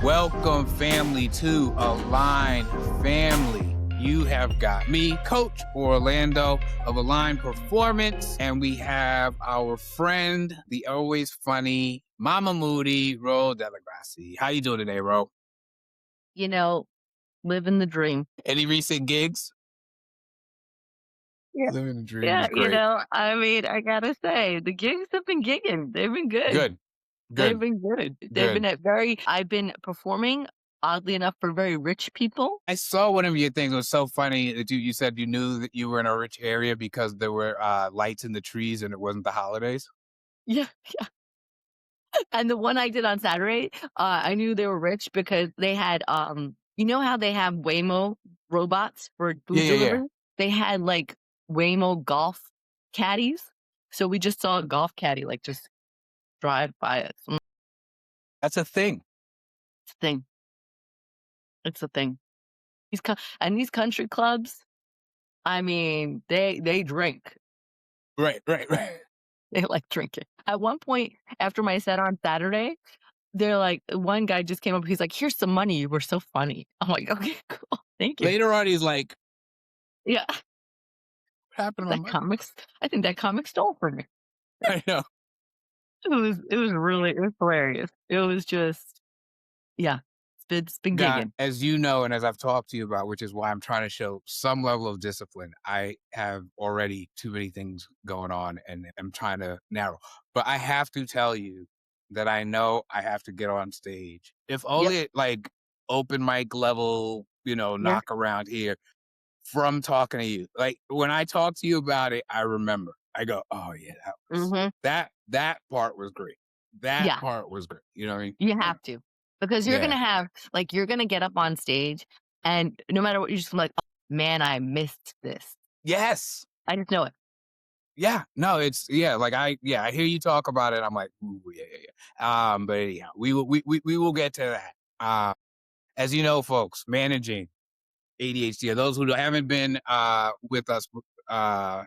Welcome, family, to Align Family. You have got me, Coach Orlando of Align Performance, and we have our friend, the always funny Mama Moody, Ro Delagrassi. How you doing today, Ro? Living the dream. Any recent gigs? Yeah. Living the dream Yeah, is great. I gotta say, the gigs have been gigging. They've been good. Good, They've good, been good. They've good. been I've been performing, oddly enough, for very rich people. I saw one of your things. It was so funny that you said you knew that you were in a rich area because there were lights in the trees and it wasn't the holidays. Yeah, yeah. And the one I did on Saturday, I knew they were rich because they had, you know how they have Waymo robots for Yeah, food yeah, yeah. delivery? They had, like, Waymo golf caddies. So we just saw a golf caddy, like, just drive by us. That's a thing. It's a thing. It's a thing. These country clubs, I mean, they drink. Right, right, right. They like drinking. At one point, after my set on Saturday, they're like one guy just came up, he's like, "Here's some money, you were so funny." I'm like, "Okay, cool. Thank you." Later on, he's like, Yeah, what happened to my that money? comics I think that comic stole from me. I know. It was hilarious. It was just yeah, it's been God, gigging. as you know, and as I've talked to you about, which is why I'm trying to show some level of discipline, I have already too many things going on and I'm trying to narrow. But I have to tell you that I know I have to get on stage. If Yep. only at like open mic level, Yeah. knock around here from talking to you. Like when I talk to you about it, I remember. I go, oh yeah, Mhm. that part was great. That Yeah, part was great. You know what I mean? you Yeah. have to. Because Yeah. you're gonna get up on stage and no matter what, you're just gonna be like, "Oh, man, I missed this." Yes. I just know it. Yeah. No, like I hear you talk about it. I'm like, ooh, yeah, yeah, yeah. But yeah, we will get to that. As you know, folks, managing ADHD. Those who haven't been with us uh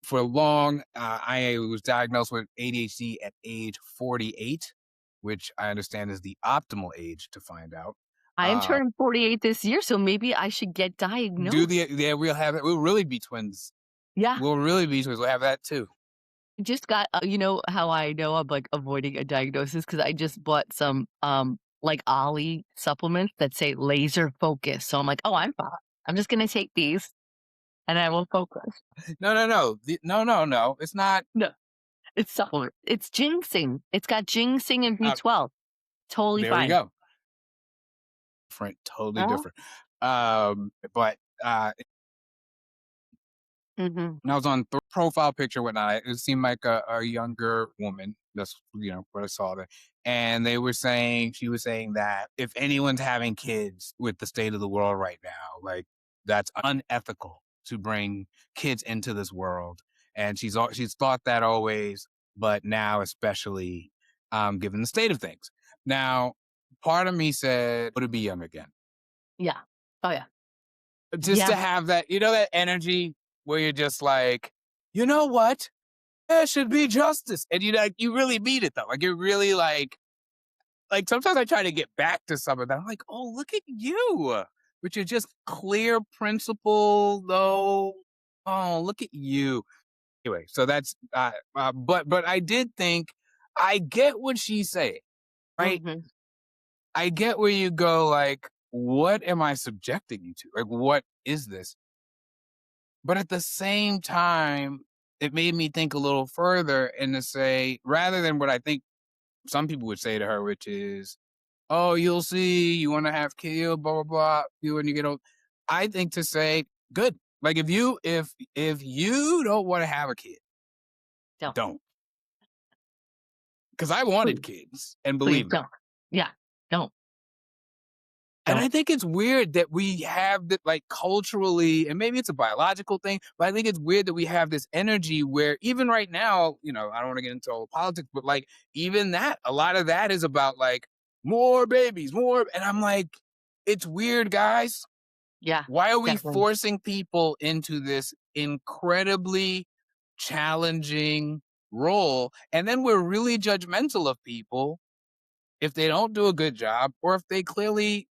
for long, I was diagnosed with ADHD at age 48, which I understand is the optimal age to find out. I am Uh, turning 48 this year, so maybe I should get diagnosed. yeah, we'll have it. We'll really be twins. Yeah, We'll really be twins. We'll have that too. I just got you know how I know I'm, like, avoiding a diagnosis because I just bought some, like, Ollie supplements that say laser focus, so I'm like, "Oh, I'm fine. I'm just gonna take these and I will focus." No, no, no. No. It's not. No, it's supplement. It's ginseng. It's got ginseng and B12. Totally There we fine. go. Different, totally Uh-huh. different. But Mhm. and I was on the profile picture, whatnot. It seemed like a younger woman. That's what I saw there. And she was saying that if anyone's having kids with the state of the world right now, like that's unethical to bring kids into this world. And she's thought that always, but now especially, given the state of things. Now, part of me said, would it be young again? Yeah. Oh, yeah. Just Yeah. to have that, that energy where you're just like, you know what? There should be justice. And you really mean it though. Like you're really like sometimes I try to get back to some of that. I'm like, oh, look at you. But you're just clear principle though. Oh, look at you. Anyway, so that's but I did think I get what she's saying, right? Mhm. I get where you go, like, what am I subjecting you to? Like, what is this? But at the same time, it made me think a little further and to say, rather than what I think some people would say to her, which is, oh, you'll see, you want to have kids, blah, blah, blah, you when you get old. I think to say, good. Like if you don't want to have a kid, Don't. don't. Because I wanted Please. kids, and Please believe me. don't. Yeah. Don't. And I Don't. think it's weird that we have that, like culturally, and maybe it's a biological thing, but I think it's weird that we have this energy where even right now, I don't want to get into all the politics, but like even that, a lot of that is about like more babies, more. And I'm like, it's weird, guys. Yeah. Why are we Definitely. forcing people into this incredibly challenging role? And then we're really judgmental of people if they don't do a good job or if they clearly,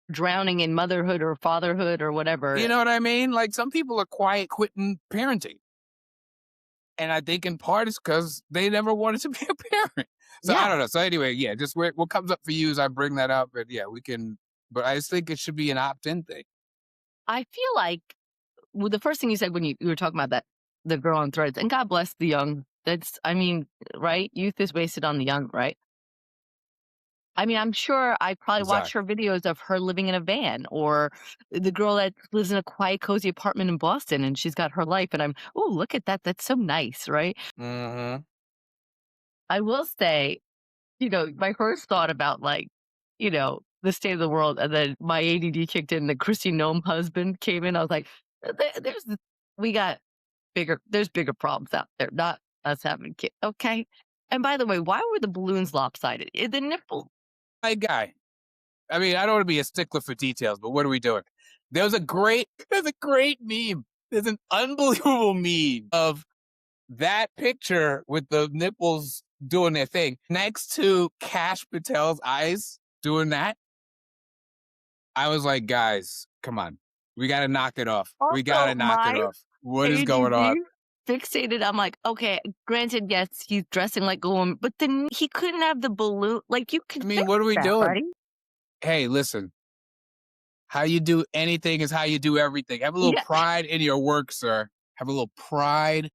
Drowning in motherhood or fatherhood or you whatever. know what I mean? Like some people are quiet quitting parenting. And I think in part it's because they never wanted to be a parent. So I Yeah. don't know. So anyway, yeah, just what comes up for you is I bring that up, and yeah, we can. But I just think it should be an opt-in thing. I feel like well, the first thing you said when you were talking about that, the girl on Threads, and God bless the young. That's, I mean, right? Youth is wasted on the young, right? I mean, I'm sure I probably watched her Exactly. videos of her living in a van or the girl that lives in a quiet, cozy apartment in Boston and she's got her life. And I'm, oh, look at that. That's so nice, right? Hmm. I will say, my first thought about like, the state of the world, and then my ADD kicked in. The Chrissy Gnome husband came in. I was like, There's we got there's bigger problems out there, not us having kids." Okay. And by the way, why were the balloons lopsided? The nipple. My guy. I mean, I don't want to be a stickler for details, but what are we doing? There's a great meme. There's an unbelievable meme of that picture with the nipples doing their thing next to Cash Patel's eyes doing that. I was like, guys, come on. We got to knock it off. We got Also, to knock it my off. What is going ADD on? fixated. I'm like, okay, granted, yes, he's dressing like a woman, but then he couldn't have the balloon. Like, you could I mean, fix what are we that, doing? buddy. Hey, listen, how you do anything is how you do everything. Have a little Yeah. pride in your work, sir. Have a little pride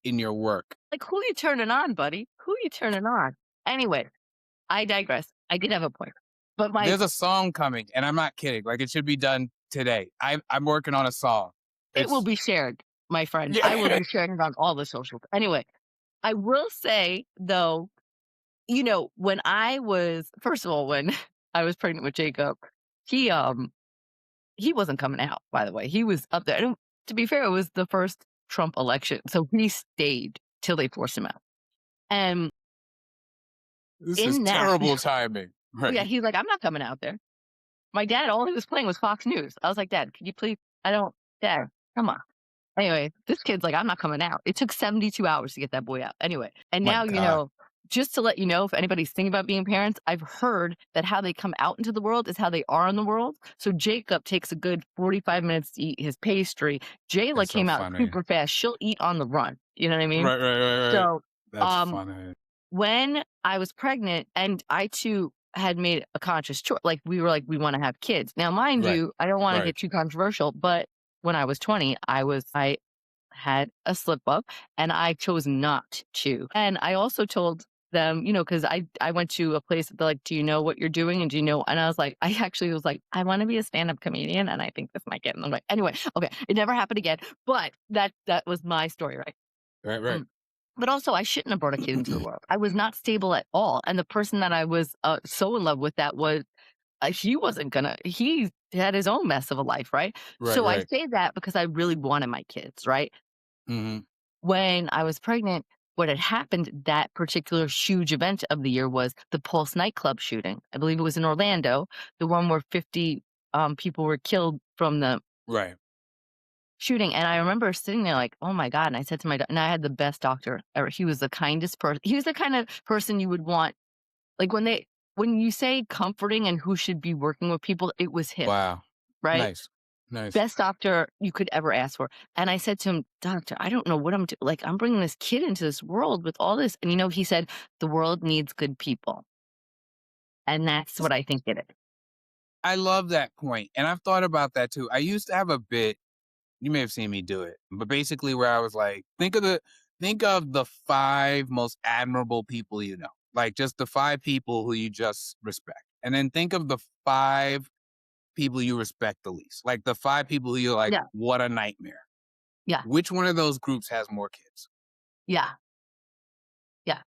in your work. Like, who you turning on, buddy? Who you turning on? Anyway, I digress. I did have a point. But There's a song coming, and I'm not kidding. Like, it should be done today. I'm working on a song. it will It's, be shared, my friend. I will yeah. be sharing it on all the socials. Anyway, I will say, though, when I was first of all, when I was pregnant with Jacob, he, he wasn't coming out, by the way. He was up there. And to be fair, it was the first Trump election, so he stayed till they forced him out. And This is in that terrible timing. yeah, Right. he's like, "I'm not coming out there." My dad, all he was playing was Fox News. I was like, "Dad, could you please I don't Dad, come on." Anyway, this kid's like, "I'm not coming out." It took 72 hours to get that boy out. Anyway, and My now, God. just to let you know, if anybody's thinking about being parents, I've heard that how they come out into the world is how they are in the world. So Jacob takes a good 45 minutes to eat his pastry. Jayla It's so came out funny. super fast. She'll eat on the run. You know what I mean? Right, right, right, right. So, That's um, funny. when I was pregnant and I too had made a conscious choice, like we were like, we want to have kids. Now, mind Right, you, I don't want to right. get too controversial, but when I was 20, I had a slip up and I chose not to. And I also told them, because I went to a place that they're like, "Do you know what you're doing? And do you know?" And I was like, I actually was like, "I want to be a stand-up comedian and I think this might get in the way." Anyway, okay. It never happened again. But that was my story, right? Right, right. Um, but also, I shouldn't have brought a kid into the world. I was not stable at all. And the person that I was so in love with that was, he wasn't gonna, he had his own mess of a life, right? Right, So I right. say that because I really wanted my kids, right? Mhm. When I was pregnant, what had happened that particular huge event of the year was the Pulse nightclub shooting. I believe it was in Orlando, the one where 50 people were killed from the Right. shooting. And I remember sitting there like, oh my God. And I said to and I had the best doctor ever. He was the kindest person. He was the kind of person you would want, like when you say comforting and who should be working with people, it was him, Wow. right? Nice. Nice. Best doctor you could ever ask for. And I said to him, "Doctor, I don't know what I'm doing. Like, I'm bringing this kid into this world with all this." And he said, "The world needs good people." And that's what I think it is. I love that point, and I've thought about that too. I used to have a bit, you may have seen me do it, but basically where I was like, think of the 5 most admirable people you know. Like, just the 5 people who you just respect. And then think of the 5 people you respect the least. Like, the 5 people who you're like, Yeah. "What a nightmare." Yeah. Which one of those groups has more kids? Yeah. Yeah.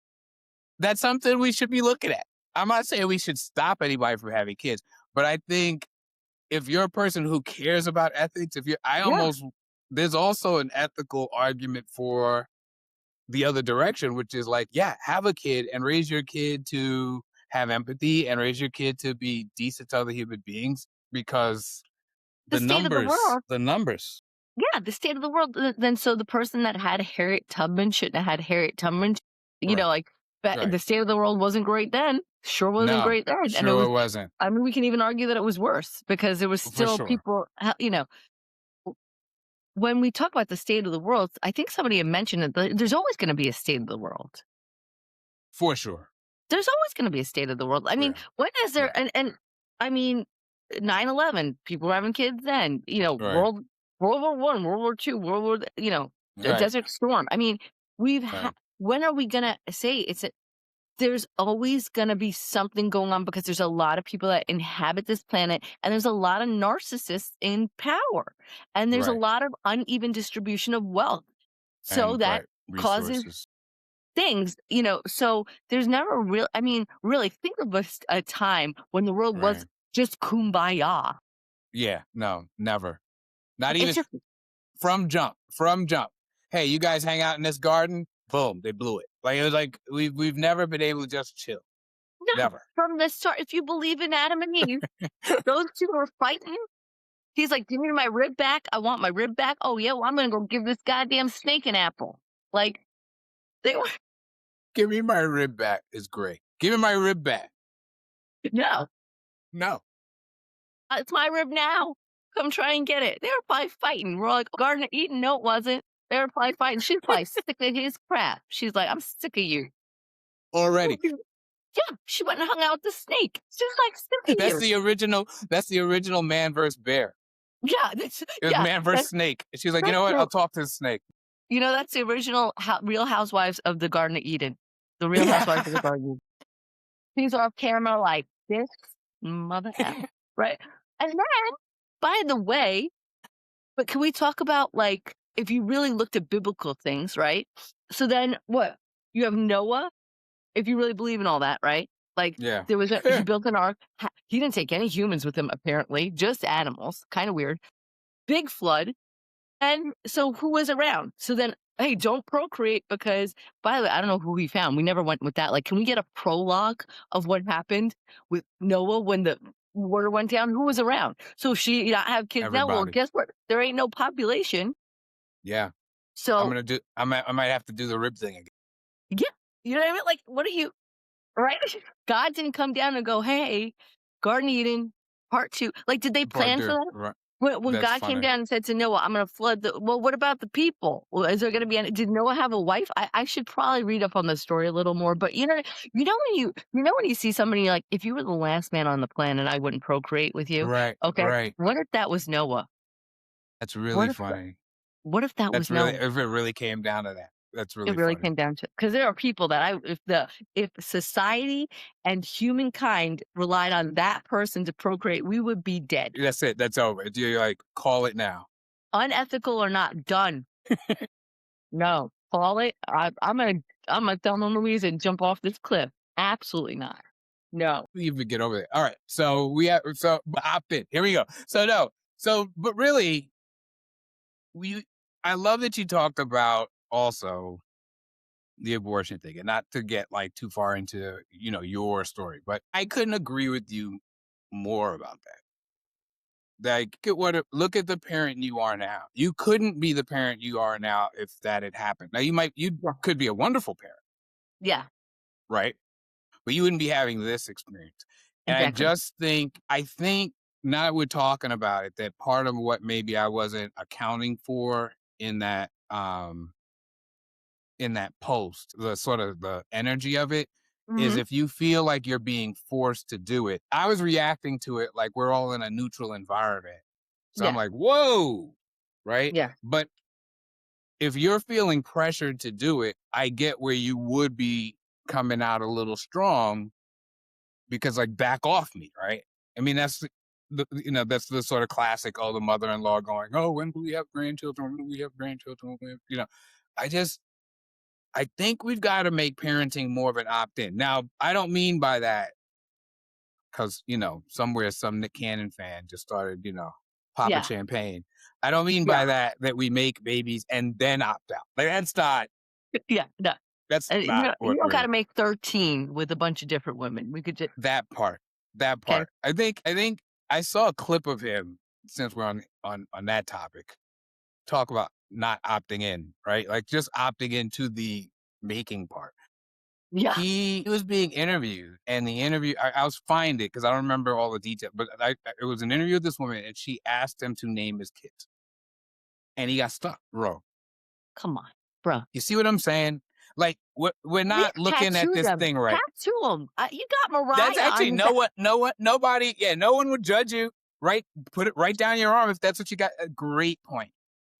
That's something we should be looking at. I'm not saying we should stop anybody from having kids, but I think if you're a person who cares about ethics, if you're, Yeah. there's also an ethical argument for the other direction, which is like, yeah, have a kid and raise your kid to have empathy and raise your kid to be decent to other human beings because The the state of the numbers, world. the numbers. Yeah. The state of the world. Then so the person that had Harriet Tubman shouldn't have had Harriet Tubman, Right. like Right. the state of the world wasn't great then, sure wasn't No, great then, and it sure was, it wasn't. I mean, we can even argue that it was worse because there was For still sure. people, when we talk about the state of the world, I think somebody had mentioned that there's always gonna be a state of the world. For sure. There's always gonna be a state of the world. I mean, Yeah. when is Yeah. there, and I mean, 9/11, people were having kids then, Right. World War One, World War Two, World War, the Right. Desert Storm. I mean, Right. when are we gonna say there's always gonna be something going on because there's a lot of people that inhabit this planet, and there's a lot of narcissists in power, and there's a Right. lot of uneven distribution of wealth. So And that right. causes Resources. things, so there's never real, I mean, really think of a time when the world was Right. just kumbaya. Yeah. No, never. Not It's even just from jump. From jump. Hey, you guys hang out in this garden. Boom, they blew it. Like it was like we've never been able to just chill. no, Never. from the start, if you believe in Adam and Eve, those 2 were fighting. He's like, "Give me my rib back. I want my rib back." "Oh, yeah, well, I'm gonna go give this goddamn snake an apple." Like, they were Give me my rib back is great. Give me my rib back. no, No. "It's my rib now. Come try and get it." They were probably fighting. We're like, "Garden of Eden." No, it wasn't. They were probably fighting. She's probably sick of his crap. She's like, "I'm sick of you." Already. Yeah, she went and hung out with the snake. She's like, "Sick of That's you." the original. That's the original man versus bear. Yeah, that's It was yeah, man versus snake. And she's like, you that's know what? the I'll talk to the snake. that's the original Real Housewives of the Garden of Eden. The Real Housewives of the Garden. These are off camera like, "This mother F," right? And then, by the way, but can we talk about, like, if you really looked at biblical things, right? So then what? You have Noah, if you really believe in all that, right? Like, Yeah. he built an ark. He didn't take any humans with him, apparently, just animals. Kind of weird. Big flood. And so who was around? So then, hey, don't procreate because, by the way, I don't know who he found. We never went with that. Like, can we get a prologue of what happened with Noah when the water went down? Who was around? So if she not have kids now. Well, Everybody. guess what? There ain't no population. Yeah. I'm So gonna do. I might have to do the rib thing again. yeah, you know what I mean? Like, what are you right? God didn't come down and go, "Hey, Garden Eden, part two." Like, did they plan for Partner. that? Right. When That's God came funny. down and said to Noah, "I'm gonna flood the," well, what about the people? Well, is there gonna be any, did Noah have a wife? I should probably read up on the story a little more, but when you see somebody like, if you were the last man on the planet, I wouldn't procreate with you. Right. Okay. Right. What if that was Noah? That's really What if th funny. what if that That's was really Noah? if it really came down to that. That's It really really funny. came down to, because there are people that if society and humankind relied on that person to procreate, we would be dead. That's it. That's over. You're like, call it now. Unethical or not, done. No, call it. I'm gonna tell Mona Louise and jump off this cliff. Absolutely not. No. Even get over there. All right. So we have opt in. Here we go. So no. So but really, we I love that you talked about also the abortion thing and not to get like too far into your story, but I couldn't agree with you more about that. Like look at the parent you are now. You couldn't be the parent you are now if that had happened. Now you Yeah. could be a wonderful parent, Yeah. right? But you wouldn't be having this experience. And Exactly. I think now that we're talking about it, that part of what maybe I wasn't accounting for in that post, the sort of the energy of it is Mhm. if you feel like you're being forced to do it. I was reacting to it like we're all in a neutral environment. So I'm Yeah. like, whoa, right? Yeah. But if you're feeling pressured to do it, I get where you would be coming out a little strong because like back off me, right? I mean, that's the sort of classic, oh, the mother-in-law going, oh, when do we have grandchildren? When do we have grandchildren? I just I think we've got to make parenting more of an opt-in. Now, I don't mean by that because, somewhere some Nick Cannon fan just started, popping Yeah. champagne. I don't mean Yeah. by that we make babies and then opt out. Like Yeah. No. that's You not don't you what don't we're gotta make 13 with a bunch of different women. We could just that part. That okay. part. I think I saw a clip of him since we're on that topic. Talk about not opting in, right? Like just opting into the making part. Yeah, he was being interviewed, and the interview I'll find it because I don't remember all the details, but it was an interview with this woman, and she asked him to name his kids, and he got stuck, bro. come on, bro. You see what I'm saying? Like, we're Yeah, not looking at tattoo this them. thing right. Tattoo them. You got That's Mariah on actually your back. nobody, yeah, no one would judge you, right? Put it right down your arm if that's what you got. A great point.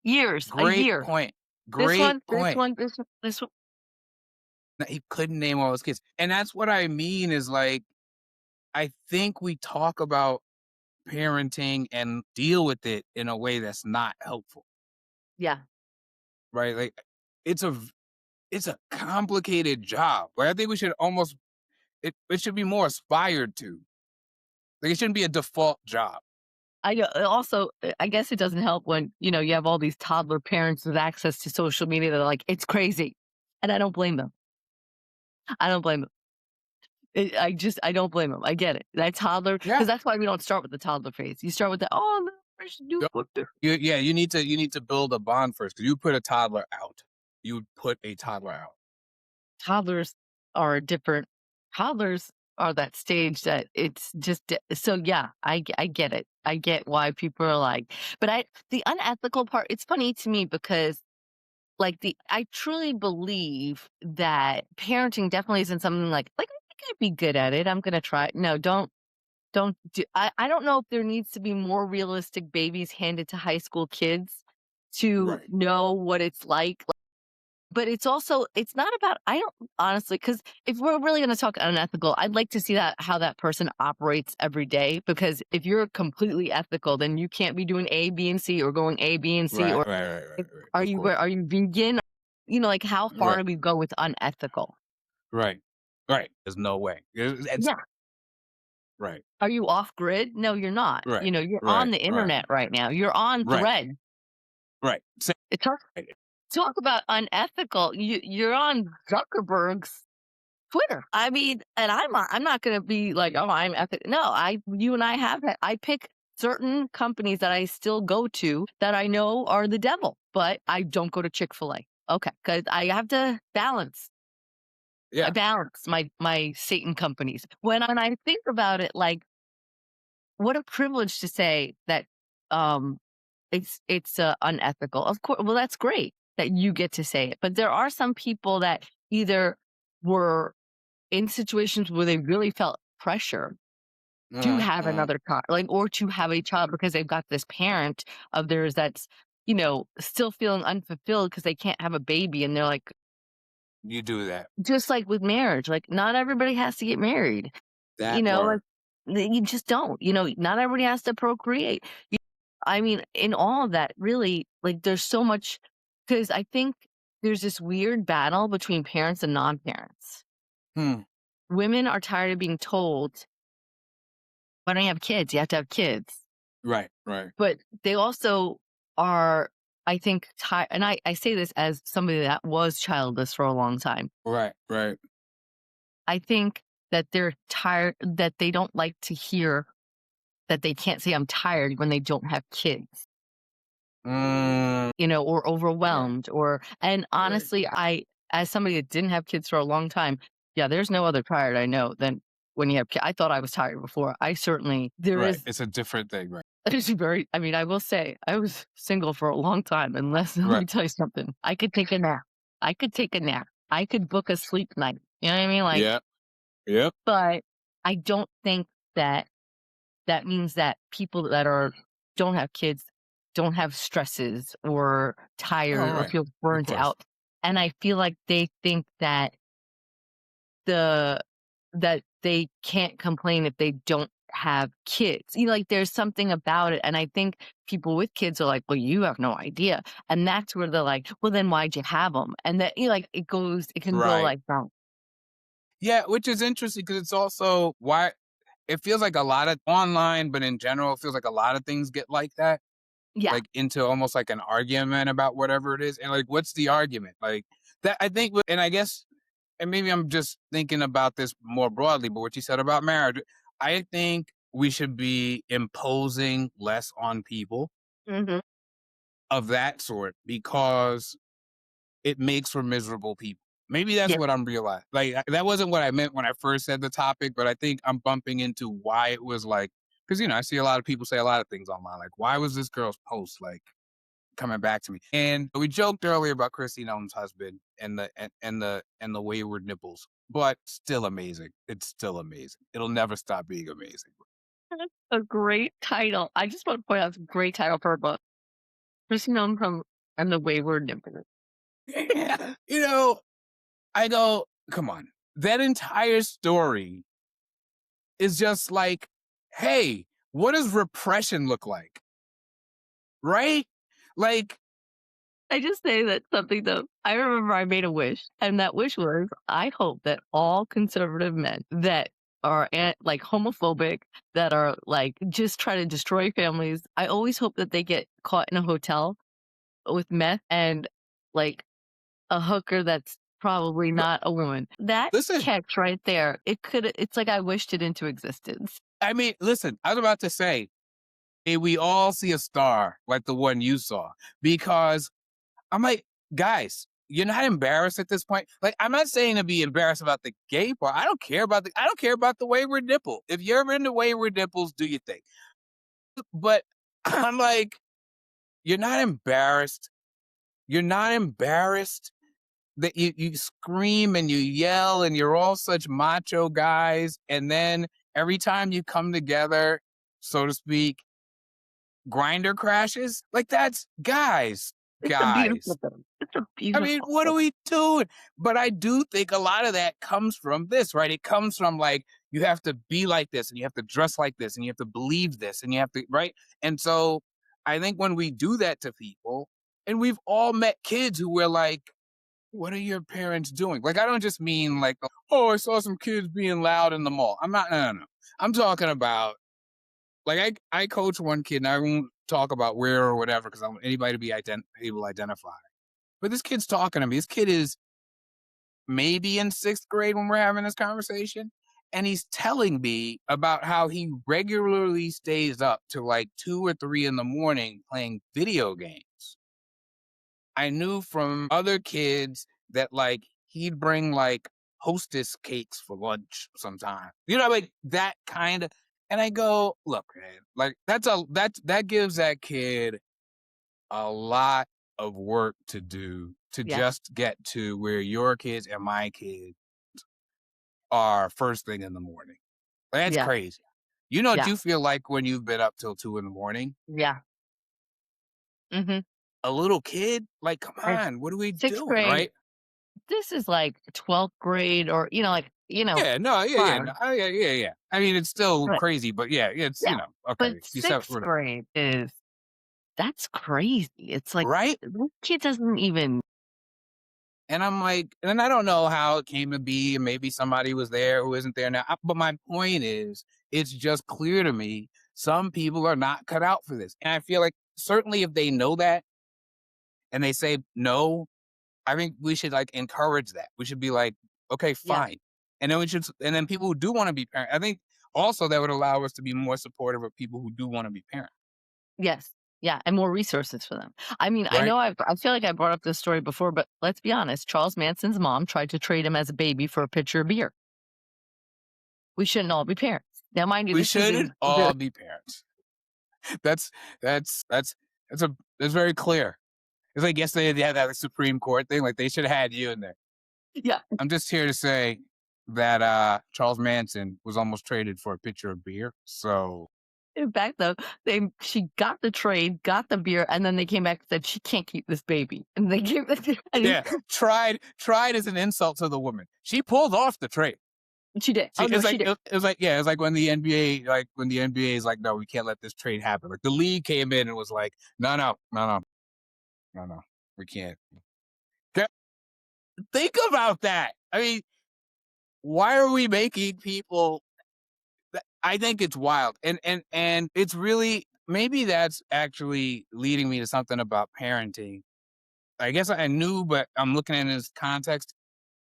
Years, a Great year. point. This Great one, this point. one, this one, this one. He couldn't name all his kids. And that's what I mean is like, I think we talk about parenting and deal with it in a way that's not helpful, Yeah. right? Like it's a it's a complicated job. But I think we should almost it should be more aspired to. Like it shouldn't be a default job. Also, I guess it doesn't help when, you have all these toddler parents with access to social media that are like, "It's crazy." And I don't blame them. I don't blame them. I don't blame them. I get it. That toddler, Yeah. because that's why we don't start with the toddler phase. You start with the, "Oh, no, I should do Yep. what the." Yeah, you need to build a bond first because you put a toddler out. You would put a toddler out. Toddlers are different. Toddlers are that stage that it's just so yeah, I get it. I get why people are like, but the unethical part, it's funny to me because like I truly believe that parenting definitely isn't something like I think I'd be good at it. I'm gonna try it. No, don't do I don't know if there needs to be more realistic babies handed to high school kids to Right. know what it's like. But it's not about, I don't honestly, because if we're really gonna talk unethical, I'd like to see that how that person operates every day, because if you're completely ethical, then you can't be doing A, B, and C, or going A, B, and C, Right, or right, right, right, if right. Of course. are you vegan? Like, how far Right, do we go with unethical? right, right. There's no way. It's Yeah. right, Are you off grid? No, you're not. right, You're on right, the right, internet right now. You're on right, thread. right. It's talk about unethical. You're on Zuckerberg's Twitter. I mean, and I'm not gonna be like, "Oh, I'm ethic." No, you and I have that. I pick certain companies that I still go to that I know are the devil, but I don't go to Chick-fil-A. Okay, because I have to balance. I Yeah. balance my Satan companies. When I think about it, like, what a privilege to say that, um, it's unethical. Of course, well, that's great that you get to say it, but there are some people that either were in situations where they really felt pressure to Mhm, have mhm. another child, like, or to have a child because they've got this parent of theirs that's, still feeling unfulfilled because they can't have a baby. And they're like, You do that. just like with marriage, like, not everybody has to get married, That like, part. you just don't, not everybody has to procreate. You- I mean, in all of that, really, like, there's so much, because I think there's this weird battle between parents and non parents. Hmm. Women are tired of being told, "Why don't you have kids? You have to have kids." Right, right, But they also are, I think, tired. And I say this as somebody that was childless for a long time. right, right. I think that they're tired, that they don't like to hear that they can't say I'm tired when they don't have kids, Mm, or right, overwhelmed, and right. honestly, as somebody that didn't have kids for a long time, yeah, there's no other tired I know than when you have kids. I thought I was tired before. I certainly, there Right. is. It's a different thing, right? It's very, I mean, I will say I was single for a long time, unless let Right. me tell you something. I could take a nap. I could take a nap. I could book a sleep night. You know what I mean? Like, Yeah. Yep. but I don't think that that means that people that don't have kids don't have stresses or Oh, tired or right. feel Of burnt course. out. And I feel like they think the that they can't complain if they don't have kids. Like, there's something about it, and I think people with kids are like, "Well, you have no idea," and that's where they're like, "Well, then why'd you have them?" And that, like, it can go Right. like that. Yeah, which is interesting because it's also why it feels like a lot of online, but in general, it feels like a lot of things get like that, Yeah. like into almost like an argument about whatever it is. And like, what's the argument? Like that, I think, and I guess, and maybe I'm just thinking about this more broadly, but what you said about marriage, I think we should be imposing less on people Mhm. of that sort because it makes for miserable people. Maybe that's Yeah, what I'm realizing. Like that wasn't what I meant when I first said the topic, but I think I'm bumping into why it was like because I see a lot of people say a lot of things online, like why was this girl's post like coming back to me? And we joked earlier about Chrissy Nolan's husband and the wayward nipples, but still amazing. It's still amazing. It'll never stop being amazing. that's a great title. I just want to point out it's a great title for a book. Just known from and the Wayward Nymph. Yeah. I go, come on. That entire story is just like, hey, what does repression look like? Right? Like, I just say that something though. I remember I made a wish, and that wish was, I hope that all conservative men that are like homophobic, that are like just try to destroy families. I always hope that they get caught in a hotel with meth and like a hooker that's probably no, not a woman. That listen, catch right there, it's like I wished it into existence. I mean, listen, I was about to say, may we all see a star like the one you saw. Because I'm like, guys, you're not embarrassed at this point. Like, I'm not saying to be embarrassed about the gay part. I don't care about the wayward nipple. If you're into wayward nipples, do your thing. But I'm like, you're not embarrassed. You're not embarrassed that you scream and you yell and you're all such macho guys. And then every time you come together, so to speak, grinder crashes. Like that's It's a beautiful guys. thing. It's a I mean, beautiful what thing. are we doing? But I do think a lot of that comes from this, right? It comes from like, you have to be like this and you have to dress like this and you have to believe this and you have to, right? And so I think when we do that to people, and we've all met kids who were like, what are your parents doing? Like, I don't just mean like, oh, I saw some kids being loud in the mall. I'm not, no, no, no. I'm talking about like I coach one kid and I won't talk about where or whatever because I want anybody to be able to identify. But this kid's talking to me. This kid is maybe in sixth grade when we're having this conversation. And he's telling me about how he regularly stays up to like 2 or 3 in the morning playing video games. I knew from other kids that like he'd bring like hostess cakes for lunch sometime. Like that kind of and I go, look, man, like that gives that kid a lot of work to do to Yes, just get to where your kids and my kids are first thing in the morning. That's yeah, crazy. You know what yeah, you feel like when you've been up till 2 in the morning? yeah. Mhm. A little kid? Like, come And on, what are we 6th doing? grade, Right? this is like 12th grade or, Yeah, no, yeah, yeah, no, fun. oh, yeah, yeah, yeah. I mean, it's still But crazy, but yeah, it's yeah, but okay. You said 6th grade is that's crazy. It's like, right? this kid doesn't even And I'm like, and I don't know how it came to be, and maybe somebody was there who isn't there now. But my point is, it's just clear to me some people are not cut out for this. And I feel like certainly if they know that and they say no, I think we should like encourage that. We should be like, okay, yeah, fine. And then and then people who do want to be parents, I think also that would allow us to be more supportive of people who do want to be parents, yes, yeah, and more resources for them. I mean, I right? know I feel like I brought up this story before, but let's be honest, Charles Manson's mom tried to trade him as a baby for a pitcher of beer. We shouldn't all be parents. Now, mind you, We this was shouldn't in the all be parents. That's that's that's very clear. It's like yesterday they had that Supreme Court thing. Like they should have had you in there. yeah. I'm just here to say that Charles Manson was almost traded for a pitcher of beer. So In fact, though, she got the trade, got the beer, and then they came back and said she can't keep this baby, and they gave it. And yeah, tried as an insult to the woman. She pulled off the trade. she did. She Oh no, it's she like did. it was like yeah, it's like when the NBA is like, no, we can't let this trade happen. Like the league came in and was like, no, no, no, no, no, no, we can't. Th- Think about that. I mean, why are we making people I think it's wild. And it's really maybe that's actually leading me to something about parenting. I guess I knew, but I'm looking at this context.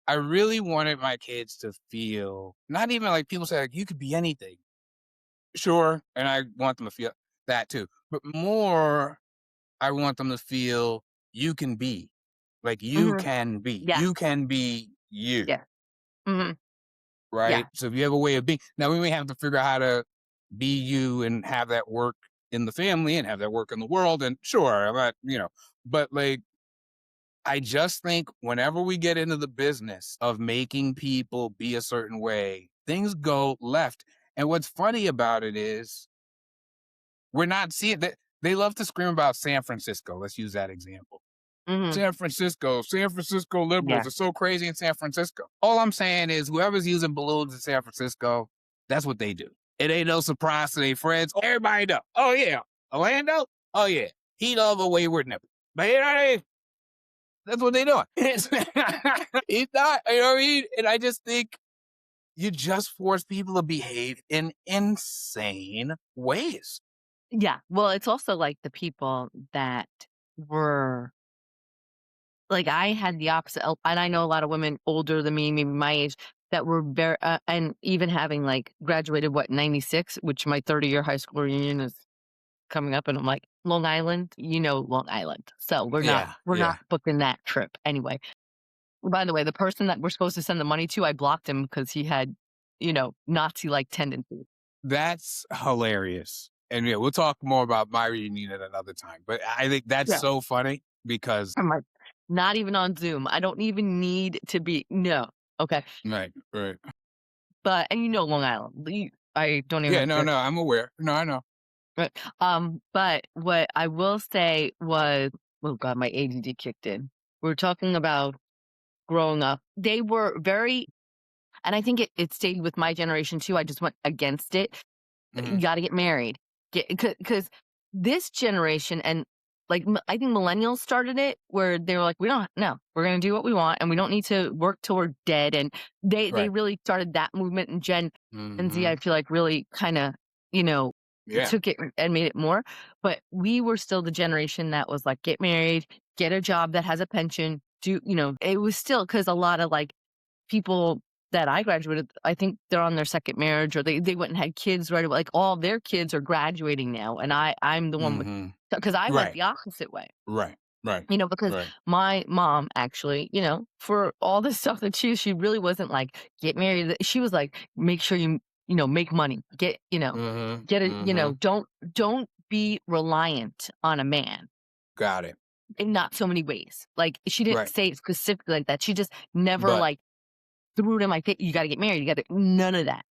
I really wanted my kids to feel not even like people say like you could be anything. Sure, and I want them to feel that too. But more I want them to feel you can be. Like Mhm. Yeah. you can be you, Yeah. Mhm. right? Yeah. So if you have a way of being, now we may have to figure out how to be you and have that work in the family and have that work in the world. And sure, I'm not, but like, I just think whenever we get into the business of making people be a certain way, things go left. And what's funny about it is we're not seeing that they love to scream about San Francisco. Let's use that example. Mhm. San Francisco liberals Yeah. are so crazy in San Francisco. All I'm saying is whoever's using balloons in San Francisco, that's what they do. It ain't no surprise to their friends. Everybody know. Oh yeah. Orlando? Oh yeah. He love a wayward nipple. But you know what I mean? That's what they doing. It's not, you know what I mean? And I just think you just force people to behave in insane ways. Yeah. Well, it's also like the people that were like I had the opposite, and I know a lot of women older than me, maybe my age, that were very, and even having like graduated what 96, which my 30-year high school reunion is coming up, and I'm like Long Island, Long Island, so Yeah, we're not yeah. booking that trip anyway. By the way, the person that we're supposed to send the money to, I blocked him because he had, Nazi like tendencies. That's hilarious. And yeah, we'll talk more about my reunion at another time. But I think that's Yeah, so funny because I'm like, not even on Zoom. I don't even need to be. No, okay, right, right. but and Long Island, I don't even Yeah, have no, to. no, I'm aware. No, I know. Right. But what I will say was, oh god, my ADD kicked in. We are talking about growing up. They were very, and I think it stayed with my generation too. I just went against it. You Mhm. gotta get married. Because this generation and, like, I think millennials started it where they were like, "We don't no, we're gonna do what we want, and we don't need to work till we're dead," and they Right. really started that movement, and Gen Z, I Mhm. feel like, really kinda, you know, Yeah. took it and made it more, but we were still the generation that was like, "Get married, get a job that has a pension, it was still because a lot of, like, people that I graduated, I think they're on their 2nd marriage or they went and had kids right away, like, all their kids are graduating now, and I'm the one with, Mhm. because I went Right, the opposite way, right, right, because right. my mom actually, for all the stuff that she really wasn't like, "Get married," she was like, "Make sure make money, Mhm, get it, mhm. don't be reliant on a man." Got it. In not so many ways. Like, she didn't Right. say it specifically like that, she just never, But like, threw it in my face, "You gotta get married, you gotta," none of that.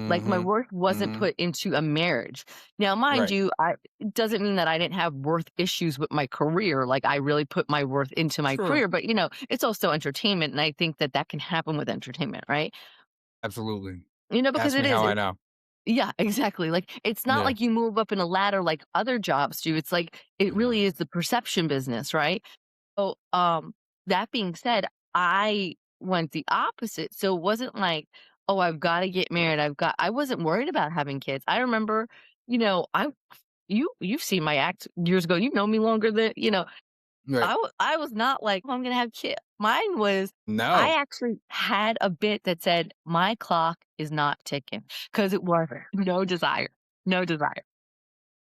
Like, my mhm, worth wasn't mhm. put into a marriage. Now, mind Right. you, it doesn't mean that I didn't have worth issues with my career, like, I really put my worth into my Sure. career, but, it's also entertainment, and I think that that can happen with entertainment, right? Absolutely. Because Ask it me is, how I know. yeah, exactly, like, it's not Yeah. like you move up in a ladder like other jobs do, it's like, it really Mhm. is the perception business, right? So, that being said, I went the opposite. So it wasn't like, "Oh, I've gotta get married. I wasn't worried about having kids." I remember, I you've seen my act years ago. You know me longer than, Right. I was not like, "Oh, I'm gonna have kids." Mine was, I No. actually had a bit that said, "My clock is not ticking," because it was no desire. No desire.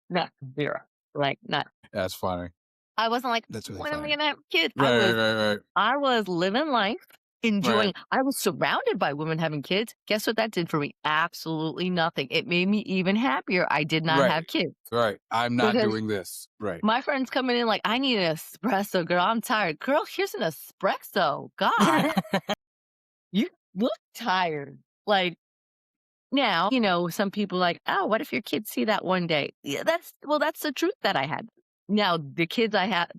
No, 0. Like, not, That's funny. I wasn't like, That's really "When am I funny. gonna have kids?" Right, right, right, right. I was living life, Right. enjoying, I was surrounded by women having kids. Guess what that did for me? Absolutely nothing. It made me even happier I did not Right. have kids Right. I'm not because doing this. Right. my friends coming in like, "I need an espresso, girl. I'm tired." "Girl, here's an espresso. God, you look tired." Like, now, some people like, "Oh, what if your kids see that one day?" Yeah, that's the truth that I had. Now, the kids I have,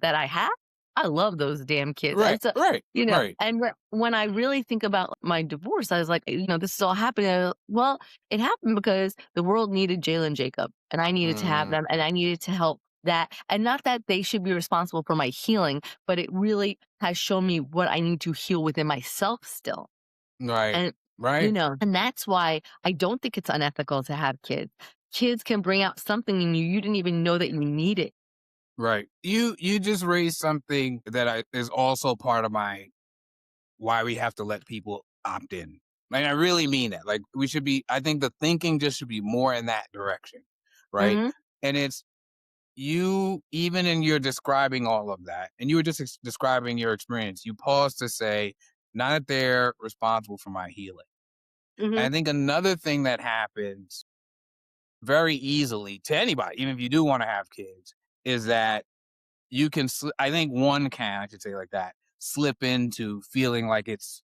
I love those damn kids. Right, It's a, right, right. and when I really think about my divorce, I was like, this is all happening. Well, it happened because the world needed Jalen Jacob, and I needed to have Mhm. them, and I needed to help that. And not that they should be responsible for my healing, but it really has shown me what I need to heal within myself still. Right. And, Right. and that's why I don't think it's unethical to have kids. Kids can bring out something in you you didn't even know that you needed. Right. You just raised something that is also part of my why we have to let people opt in. Like I really mean that. Like we should be I think the thinking just should be more in that direction. Right? Mhm. And it's you, even in your describing all of that, and you were just describing your experience, you pause to say, not that they're responsible for my healing. And Mhm. I think another thing that happens very easily to anybody, even if you do want to have kids, is that you can, I think one can, I should say like that, slip into feeling like it's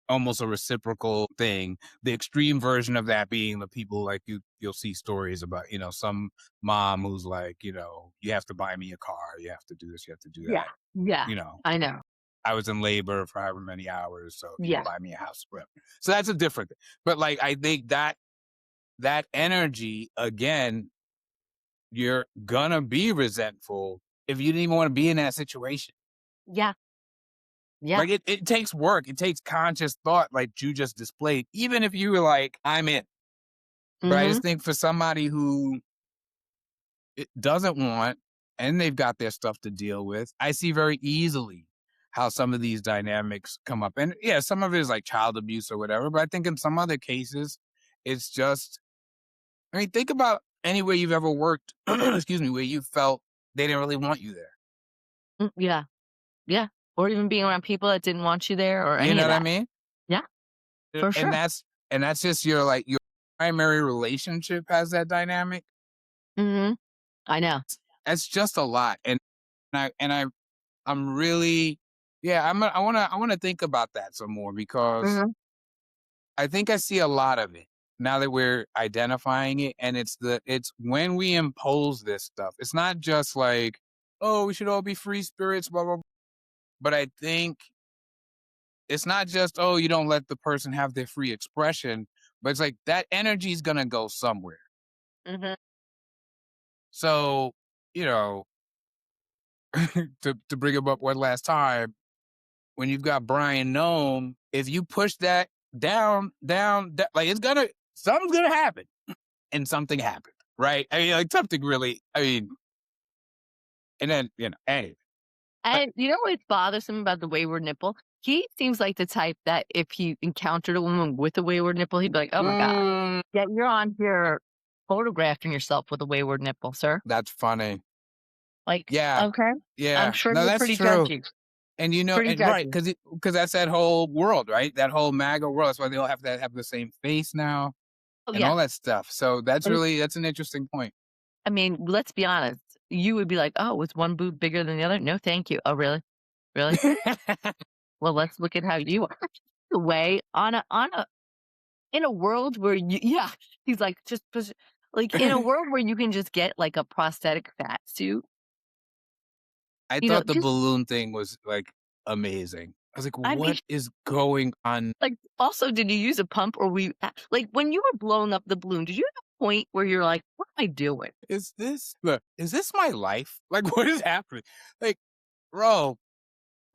almost a reciprocal thing. The extreme version of that being the people like you'll see stories about, some mom who's like, you have to buy me a car, you have to do this, you have to do Yeah. that. Yeah. You know, I know. I was in labor for however many hours, so Yeah. buy me a house. Whatever. So that's a different thing. But like I think that energy again, you're gonna be resentful if you didn't even want to be in that situation. Yeah. Yeah. Like it takes work, it takes conscious thought, like you just displayed, even if you were like, I'm in. But I Mhm. just think for somebody who it doesn't want and they've got their stuff to deal with, I see very easily how some of these dynamics come up. And yeah, some of it is like child abuse or whatever, but I think in some other cases, it's just, I mean, think about anywhere you've ever worked, excuse me, where you felt they didn't really want you there. Yeah. Yeah. Or even being around people that didn't want you there or You any know of what I that. mean? Yeah, for And sure. that's just your primary relationship has that dynamic. Mhm. I know. That's just a lot. I'm really, yeah, I want to think about that some more because Mhm. I think I see a lot of it now that we're identifying it. And it's when we impose this stuff, it's not just like, oh, we should all be free spirits, blah, blah, blah. But I think it's not just, oh, you don't let the person have their free expression, but it's like that energy is going to go somewhere. Mhm. So, you know, to bring him up one last time, when you've got Brian Nome, if you push that down, like something's gonna happen, and something happened, right? I mean, like something really. I mean, and then anyway, but And you know what's bothersome about the wayward nipple? He seems like the type that if he encountered a woman with a wayward nipple, he'd be like, "Oh my god, mm, yeah, you're on here photographing yourself with a wayward nipple, sir." that's funny. Like, Yeah, okay, I'm yeah, sure no, you're that's pretty true. judgy, And right, judgy. because that's that whole world, right? That whole MAGA world. That's why they all have to have the same face now Oh and yeah, all that stuff. So and that's an interesting point. I mean, let's be honest. You would be like, "Oh, was one boob bigger than the other?" No, thank you. Oh, really? Really? Well, let's look at how you are. The way on a in a world where you yeah, he's like, just like, in a world where you can just get, like, a prosthetic fat suit, I thought the just balloon thing was, like, amazing. I was like, I mean, "What is going on? like, also, did you use a pump or like, when you were blowing up the balloon, did you have a point where you're like, "What am I doing?" Is this my life? Like, what is happening?" Like, "Bro,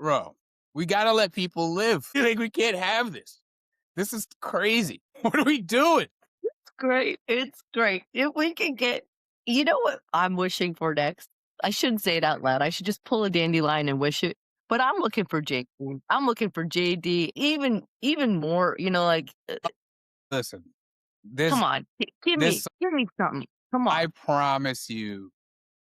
bro, we gotta let people live. Like, we can't have this. This is crazy. What are we doing?" Great, it's great. If we can get you know what I'm wishing for next? I shouldn't say it out loud, I should just pull a dandelion and wish it, but I'm looking for JD. I'm looking for JD, even more, like, Listen, come this on, this give me something. Come on. I promise you,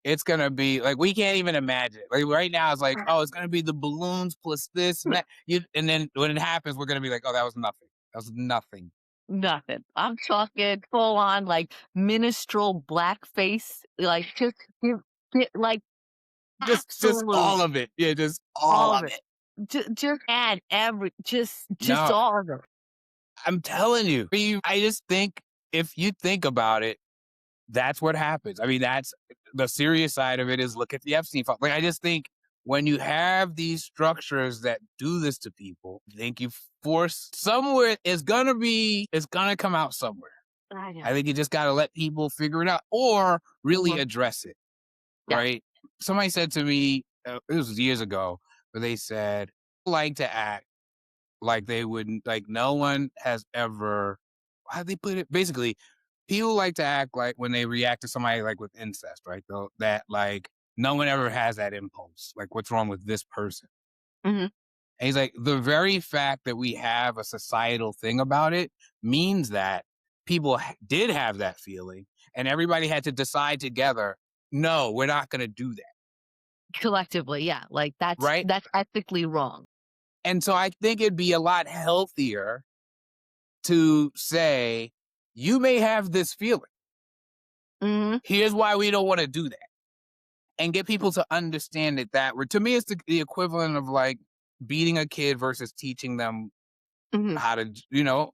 it's gonna be like, we can't even imagine it. Like, right now, it's like, "Oh, it's gonna be the balloons plus this and that." And then when it happens, we're gonna be like, "Oh, that was nothing. That was nothing." Nothing. I'm talking full on, like, minstrel blackface, like, just give like, Just absolute all of it. Yeah, just all all of of it. it. Just add just No, all of it. I'm telling you. I just think if you think about it, that's what happens. I mean, that's the serious side of it is look at the Epstein file. Like, I just think when you have these structures that do this to people, I think you force somewhere it's gonna come out somewhere. I know. I think you just gotta let people figure it out or really Mhm. address it, Yeah. right? Somebody said to me, it was years ago, but they said, like to act like they wouldn't, like no one has ever, how they put it? Basically, people like to act like when they react to somebody like with incest, right? Though that like no one ever has that impulse. Like, what's wrong with this person? Mhm. And he's like, the very fact that we have a societal thing about it means that people did have that feeling, and everybody had to decide together. no, we're not going to do that. Collectively, yeah, like, Right. that's ethically wrong. And so I think it'd be a lot healthier to say, you may have this feeling. Mhm, Here's why we don't want to do that. And get people to understand it that way. To me, it's the equivalent of like beating a kid versus teaching them mhm, how to,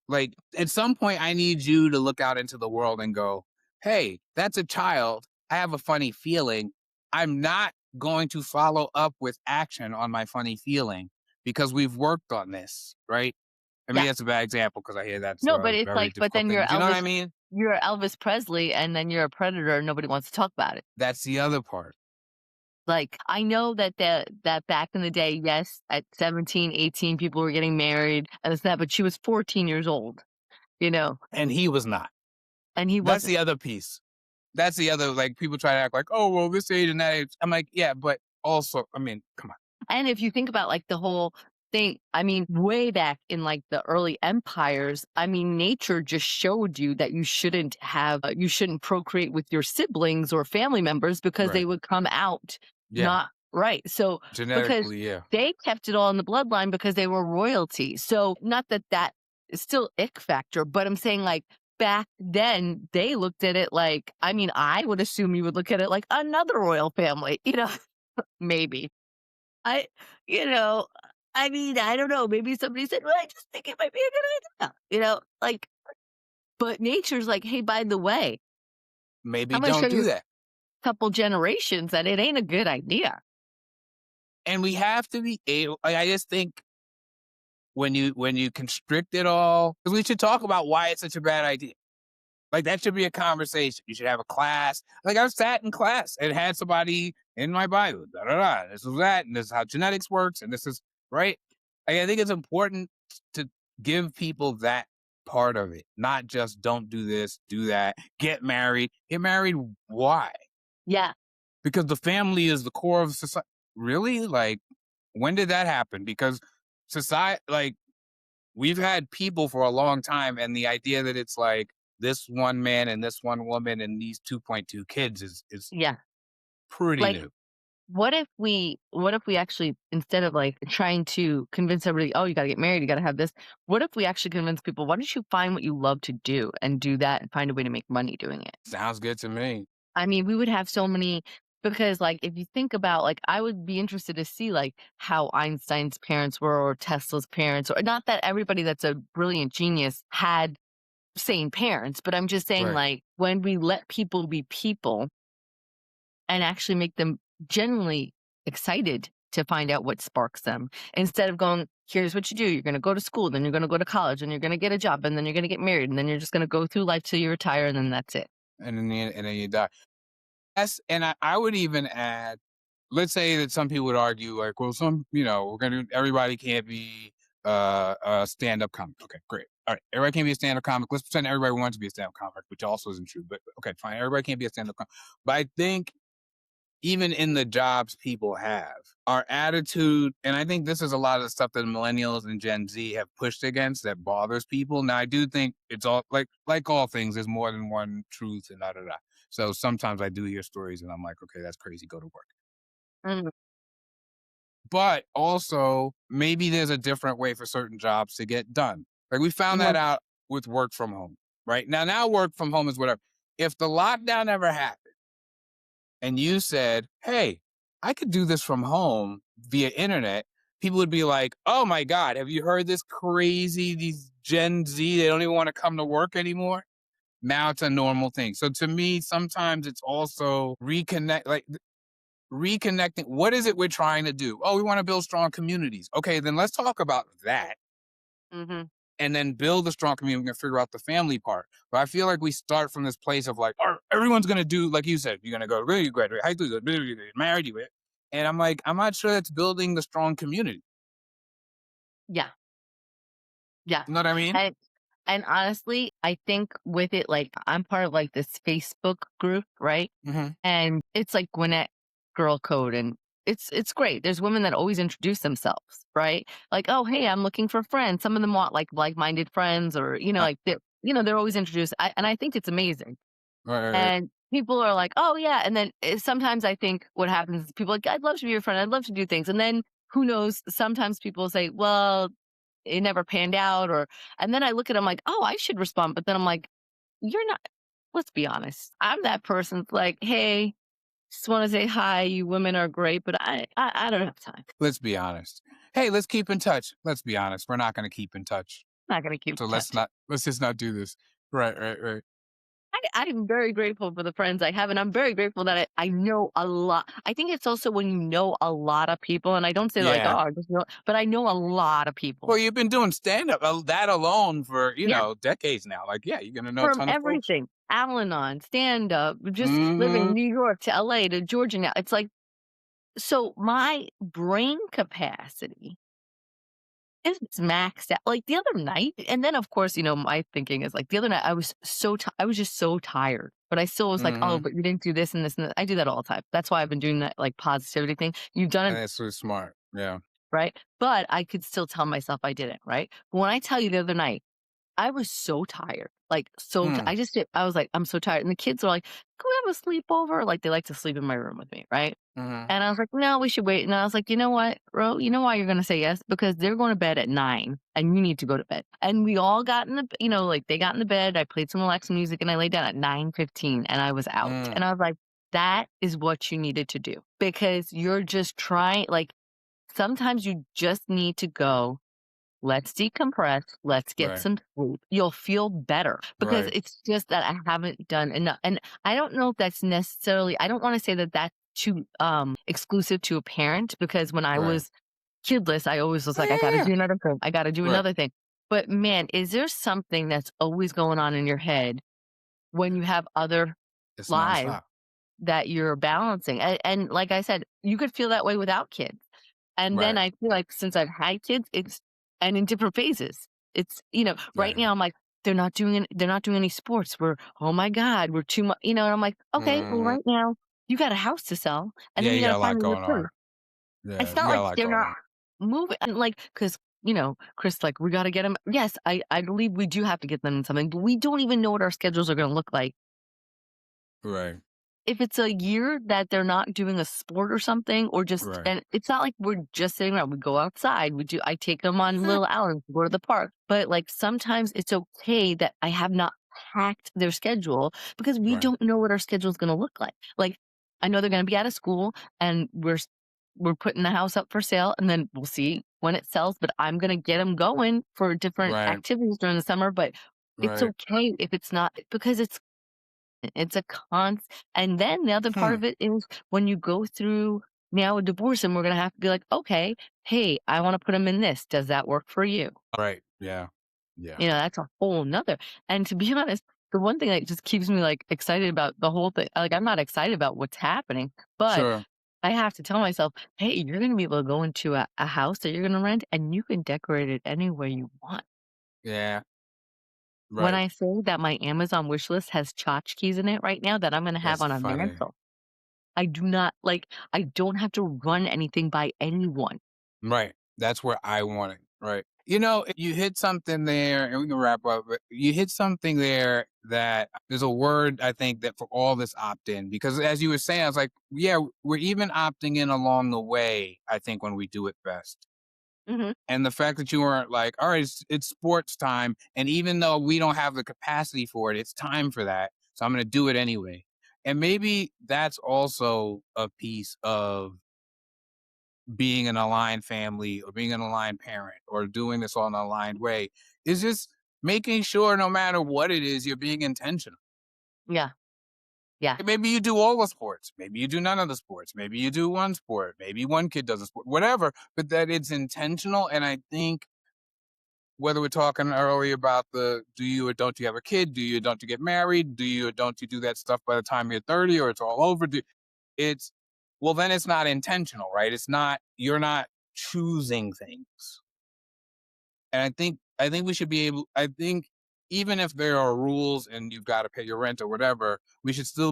like at some point, I need you to look out into the world and go, hey, that's a child. I have a funny feeling. I'm not going to follow up with action on my funny feeling because we've worked on this, right? I mean, yeah. that's a bad example because I hear that's No, a but it's very like but difficult then thing. But you know what I mean? you're Elvis Presley, and then you're a predator, and nobody wants to talk about it. That's the other part. Like, I know that that back in the day, yes, at 17, 18, people were getting married and this and that, but she was 14 years old, you know, And he was not. and he That's wasn't. the other piece. That's the other, like, people try to act like, oh, well, this age and that age. I'm like, yeah, but also, I mean, come on. And if you think about, like, the whole thing, I mean, way back in, like, the early empires, I mean, nature just showed you that you shouldn't procreate with your siblings or family members because they Right. would come out Yeah. not right. So, because Genetically, yeah. they kept it all in the bloodline because they were royalty. So, not that that is still ick factor, but I'm saying, like, back then, they looked at it like, I mean, I would assume you would look at it like another royal family, maybe. I you know, I mean, I don't know, maybe somebody said, "Well, I just think it might be a good idea," like, but nature's like, "Hey, by the way, Maybe I'm gonna show don't you do a that. couple generations that it ain't a good idea." And we have to be able, I just think when you constrict it all, because we should talk about why it's such a bad idea. Like, that should be a conversation. You should have a class. Like, I've sat in class and had somebody in my Bible, da da da. This is that, and this is how genetics works, and this is right. Like, I think it's important to give people that part of it, not just don't do this, do that, get married. Get married, why? Yeah, Because the family is the core of society. Really? Like, when did that happen? Because society, like, we've had people for a long time, and the idea that it's like this one man and this one woman and these 2.2 kids is yeah. pretty Like, new. what if we actually instead of, like, trying to convince everybody, "Oh, you gotta get married, you gotta have this," what if we actually convince people, "Why don't you find what you love to do and do that and find a way to make money doing it?" Sounds good to me. I mean, we would have so many because, like, if you think about, like, I would be interested to see, like, how Einstein's parents were or Tesla's parents, or not that everybody that's a brilliant genius had sane parents, but I'm just saying, Right. like, when we let people be people and actually make them genuinely excited to find out what sparks them instead of going, here's what you do. You're going to go to school, then you're going to go to college, and you're going to get a job, and then you're going to get married, and then you're just going to go through life till you retire, and then that's it. And then you die. And I would even add, let's say that some people would argue, like, well, everybody can't be a stand-up comic. Okay, great. All right, everybody can't be a stand-up comic. Let's pretend everybody wants to be a stand-up comic, which also isn't true. But okay, fine. Everybody can't be a stand-up comic. But I think even in the jobs people have, our attitude, and I think this is a lot of the stuff that millennials and Gen Z have pushed against that bothers people. Now, I do think it's all like all things, there's more than one truth and da da da. So sometimes I do hear stories and I'm like, okay, that's crazy. Go to work. Mm, But also, maybe there's a different way for certain jobs to get done. Like, we found that one- out with work from home, right? Now work from home is whatever. If the lockdown ever happened and you said, hey, I could do this from home via internet, people would be like, oh my God, have you heard this crazy, these Gen Z, they don't even want to come to work anymore? Now it's a normal thing. So to me, sometimes it's also reconnecting. What is it we're trying to do? Oh, we want to build strong communities. Okay, then let's talk about that mhm. and then build a strong community and figure out the family part. But I feel like we start from this place of like, oh, everyone's going to do, like you said, you're going to go, really graduate, high school, married you. And I'm like, I'm not sure that's building the strong community. Yeah, yeah. You know what I mean? And and honestly, I think with it, like, I'm part of, like, this Facebook group, right? Hmm. And it's like Gwinnett Girl Code, and it's great. There's women that always introduce themselves, right? Like, "Oh, hey, I'm looking for friends." Some of them want, like, like-minded friends or, like, they're always introduced, and I think it's amazing. Right. And people are like, "Oh, yeah," and then, sometimes I think what happens is people are like, "I'd love to be your friend, I'd love to do things," and then who knows, sometimes people say, "Well, it never panned out," or and then I look at them like, "Oh, I should respond," but then I'm like, "You're not." Let's be honest. I'm that person that's like, "Hey, just wanna say hi, you women are great, but I don't have time. Let's be honest. Hey, let's keep in touch. Let's be honest. We're not going to keep in touch. I'm not gonna keep So touch." let's just not do this. Right. I'm very grateful for the friends I have, and I'm very grateful that I know a lot. I think it's also when you know a lot of people, and I don't say like, "Oh, Yeah. I just know," but I know a lot of Well, people. you've been doing stand up that alone for, Yeah, decades now. Like, yeah, you're going to know a from ton of folks. everything. Al-Anon, stand-up, just living in Hmm. New York to LA to Georgia now. It's like so my brain capacity is maxed out. Like, the other night and then, of course, my thinking is, like, the other night, I was just so tired, but I still was like, "Oh, Hmm. but you didn't do this and this and that." I do that all the time. That's why I've been doing that, like, positivity thing. You've done And it, that's so smart. Yeah. right? But I could still tell myself I didn't, right? But when I tell you the other night, I was so tired, like, Hmm. I just did I was like, "I'm so tired," and the kids were like, "Can we have a sleepover?" Like, they like to sleep in my room with me, right? Hmm. And I was like, "No, we should wait." And I was like, "You know what, Ro? You know why you're gonna say yes? Because they're going to bed at 9 and you need to go to bed." And we all got in the like they got in the bed, I played some relaxing music and I laid down at 9:15 and I was out. Mm. And I was like, "That is what you needed to do." Because you're just trying like sometimes you just need to go, "Let's decompress, let's get Right. some sleep." You'll feel better because Right. it's just that I haven't done enough. And I don't know if that's necessarily I don't wanna say that that's too, exclusive to a parent because when I Right. was kidless, I always was like, "I gotta Yeah. do another thing, I gotta do Right. another thing." But man, is there something that's always going on in your head when you have other It's lives nonstop. that you're balancing? And like I said, you could feel that way without kids. And then Right. I feel like since I've had kids, it's and in different phases. It's, right Right. now I'm like, they're not doing any sports. Oh my God, we're too much, and I'm like, okay, well, Hmm. right now you got a house to sell, and Yeah, then you you got got to a find lot a going on. replacement. Yeah, It's you not got like a lot they're going not on. moving, and like, because Chris, like, we got to get them. Yes, I believe we do have to get them in something, but we don't even know what our schedules are going to look like Right. if it's a year that they're not doing a sport or something, or just Right. and it's not like we're just sitting around, we go outside, I take them on Yeah. little outings, go to the park, but, like, sometimes it's okay that I have not packed their schedule because we Right. don't know what our schedule is gonna look like. Like, I know they're gonna be out of school, and we're putting the house up for sale, and then we'll see when it sells, but I'm gonna get them going for different Right. activities during the summer, but it's Right. okay if it's not because it's a const and then the other part Hmm. of it is when you go through now a divorce and we're gonna have to be like, "Okay, hey, I wanna put him in this. Does that work for you?" Right. Yeah. Yeah. That's a whole 'nother and to be honest, the one thing that just keeps me, like, excited about the whole thing like, I'm not excited about what's happening, but Sure. I have to tell myself, "Hey, you're gonna be able to go into a house that you're gonna rent, and you can decorate it any way you want." Yeah. When Right. I say that my Amazon wish list has tchotchkes in it right now that I'm gonna have That's on a funny. mantle. I do not like, I don't have to run anything by anyone. Right. That's where I want it. Right. You hit something there, and we can wrap up, but you hit something there that there's a word I think that for all this opt in, because as you were saying, I was like, yeah, we're even opting in along the way, I think, when we do it best. Mhm. And the fact that you weren't like, all right, it's sports time. And even though we don't have the capacity for it, it's time for that. So I'm going to do it anyway. And maybe that's also a piece of being an aligned family or being an aligned parent or doing this all in an aligned way is just making sure no matter what it is, you're being intentional. Yeah, yeah. Maybe you do all the sports. Maybe you do none of the sports. Maybe you do one sport. Maybe one kid does a sport, whatever, but that it's intentional. And I think whether we're talking earlier about the do you or don't you have a kid, do you or don't you get married, do you or don't you do that stuff by the time you're 30 or it's all over, it's well then it's not intentional, right? It's not you're not choosing things. And I think we should be able I think even if there are rules and you've got to pay your rent or whatever, we should still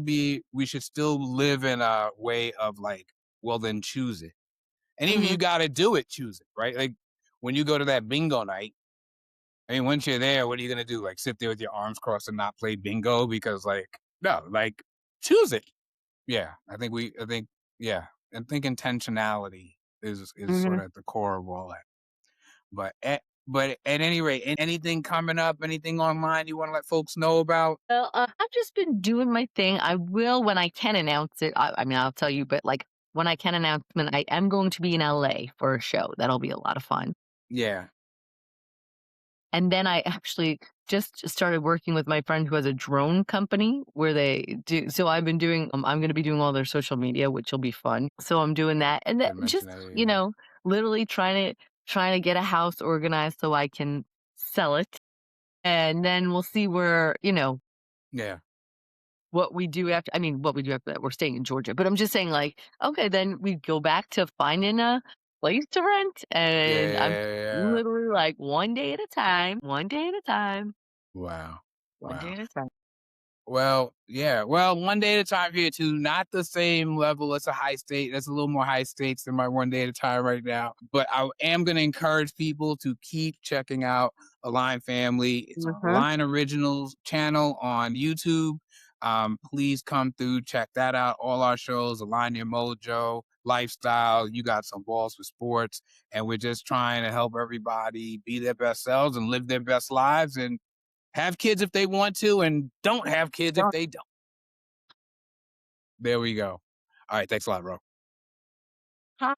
live in a way of like, well then choose it. And even if Mhm. you got to do it, choose it, right? Like when you go to that bingo night, I mean, once you're there, what are you gonna do? Like sit there with your arms crossed and not play bingo because like No, like, choose it. Yeah, I think yeah, I think intentionality is sort Mhm. of at the core of all that. But at any rate, anything coming up, anything online you wanna let folks know about? Well, I've just been doing my thing. I will when I can announce it. I mean, I'll tell you, but like when I can announcement, I am going to be in LA for a show. That'll be a lot of fun. Yeah, And then I actually just started working with my friend who has a drone company where they do. So I've been doing. I'm going to be doing all their social media, which will be fun. So I'm doing that, and then did mention just that, yeah. literally trying to get a house organized so I can sell it, and then we'll see where Yeah, what we do after I mean, what we do after that, we're staying in Georgia, but I'm just saying, like, okay, then we go back to finding a place to rent, and I'm yeah. literally like, one day at a time, one day at a time, Wow, one day wow. at a time. Well, yeah. Well, one day at a time here too. Not the same level as a high state. That's a little more high stakes than my one day at a time right now. But I am going to encourage people to keep checking out Align Family. It's on Mhm. Align Originals channel on YouTube. Please come through, check that out. All our shows, Align Your Mojo, Lifestyle. You got some balls for sports, and we're just trying to help everybody be their best selves and live their best lives and have kids if they want to, and don't have kids if they don't. There we go. All right. Thanks a lot, bro. Don't